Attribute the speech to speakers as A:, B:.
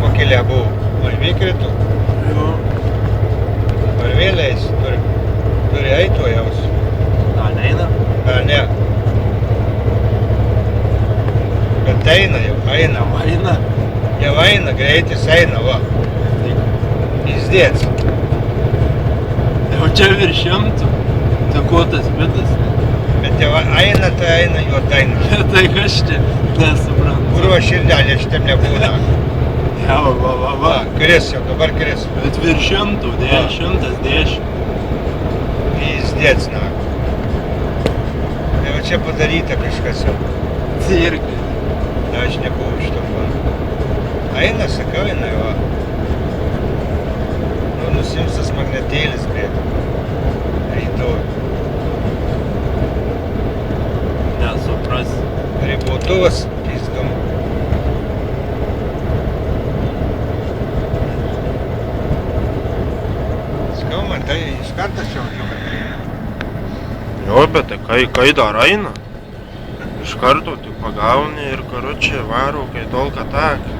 A: pakilę buvo. Mažviai krito.
B: Jo.
A: Ar vėliais turi eito jaus.
B: Da, neina?
A: Da, ne. Bet eina jau, eina.
B: Eina.
A: Jau eina, greitis eina, va. Pizdėts.
B: Jau čia virš 100. Tai ko tas bitas?
A: Bet jau eina, tai eina, jo eina.
B: Tai kas čia? Nesuprantu.
A: Kurva širdelė šitam nebūna.
B: Jau, va.
A: Va, kris jau, dabar kris.
B: Bet virš 100, 110.
A: Pizdėts, na. Jau čia padaryta kažkas jau.
B: Cirkai.
A: Da, aš nebuvau šitam va. Eina, sakau, eina, va. Nu, nusimstas magnetėlis, blėt. Rytoj.
B: Nesupras.
A: Ribotuvas pizgam. Sakau, man tai iš karto šiauliuką.
C: Jo, bet tai kai dar eina, iš karto tik pagauni ir karočią varo, kai tolka tak.